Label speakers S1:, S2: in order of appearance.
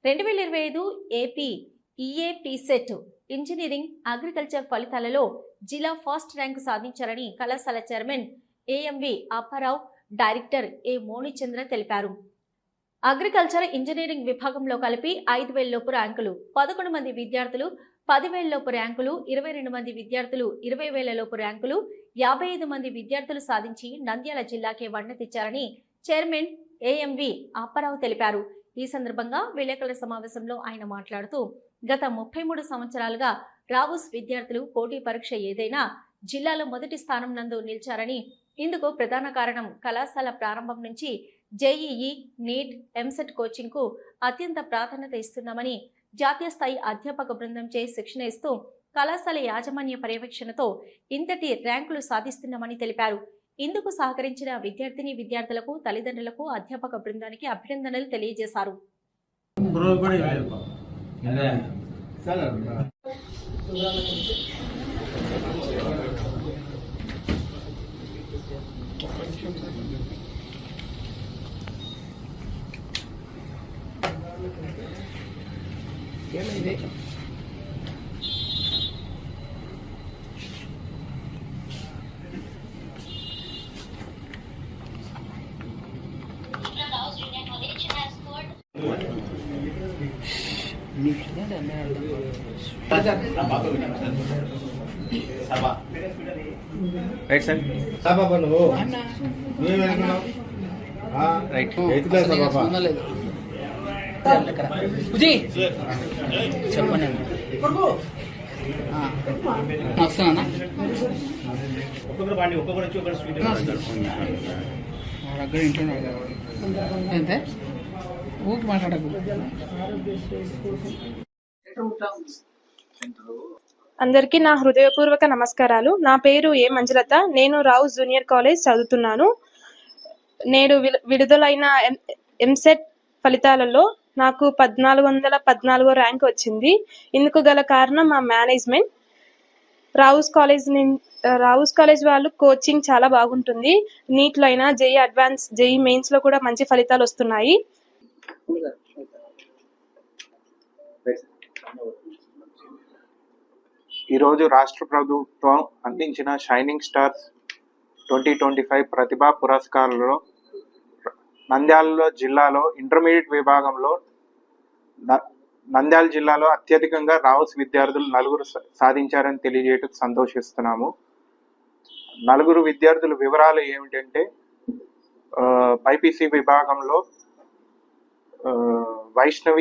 S1: 2025 AP EAPCET engineering agriculture ఫలితాలలో జిల్లా first rank సాధించారని కళాశాల చైర్మన్ ఏఎంవి అప్పారావు, డైరెక్టర్ ఏ మోనిచంద్ర తెలిపారు. అగ్రికల్చర్ ఇంజనీరింగ్ విభాగంలో కలిపి 5,000 లోపు ర్యాంకులు, 11 మంది విద్యార్థులు 10,000 లోపు ర్యాంకులు, 22 మంది విద్యార్థులు 20,000 లోపు ర్యాంకులు, 55 మంది విద్యార్థులు సాధించి నంద్యాల జిల్లాకే వన్నె తెచ్చారని చైర్మన్ ఏఎంవి అప్పారావు తెలిపారు. ఈ సందర్భంగా విలేకరుల సమావేశంలో ఆయన మాట్లాడుతూ, గత 33 సంవత్సరాలుగా రావుస్ విద్యార్థులు పోటీ పరీక్ష ఏదైనా జిల్లాలో మొదటి స్థానం నందు నిలిచారని, ఇందుకు ప్రధాన కారణం కళాశాల ప్రారంభం నుంచి జేఈఈ, నీట్, ఎంసెట్ కోచింగ్ కు అత్యంత ప్రాధాన్యత ఇస్తున్నామని, జాతీయ స్థాయి అధ్యాపక బృందంచే శిక్షణ ఇస్తూ కళాశాల యాజమాన్య పర్యవేక్షణతో ఇంతటి ర్యాంకులు సాధిస్తున్నామని తెలిపారు. ఇందుకు సహకరించిన విద్యార్థులకు, తల్లిదండ్రులకు, అధ్యాపక బృందానికి అభినందనలు తెలియజేశారు.
S2: రైట్ సార్ సాబా నువ్వు రైట్
S3: చెప్పండి వస్తున్నా దగ్గర ఇంట్లో అంతే ఊరికి మాట్లాడకు.
S4: అందరికీ నా హృదయపూర్వక నమస్కారాలు. నా పేరు ఏ మంజులత. నేను రావుస్ జూనియర్ కాలేజ్ చదువుతున్నాను. నేడు విడుదలైన ఎంసెట్ ఫలితాలలో నాకు 1414 ర్యాంక్ వచ్చింది. ఇందుకు గల కారణం మా మేనేజ్మెంట్. రావుస్ కాలేజ్ వాళ్ళు కోచింగ్ చాలా బాగుంటుంది. నీట్లో అయినా, జేఈ అడ్వాన్స్, జేఈ మెయిన్స్ లో కూడా మంచి ఫలితాలు వస్తున్నాయి.
S5: ఈరోజు రాష్ట్ర ప్రభుత్వం అందించిన షైనింగ్ స్టార్స్ 2025 ప్రతిభా పురస్కారాలలో నంద్యాల జిల్లాలో ఇంటర్మీడియట్ విభాగంలో నంద్యాల జిల్లాలో అత్యధికంగా రావుస్ విద్యార్థులు 4 సాధించారని తెలియజేయటకు సంతోషిస్తున్నాము. 4 విద్యార్థుల వివరాలు ఏమిటంటే, బైపీసీ విభాగంలో వైష్ణవి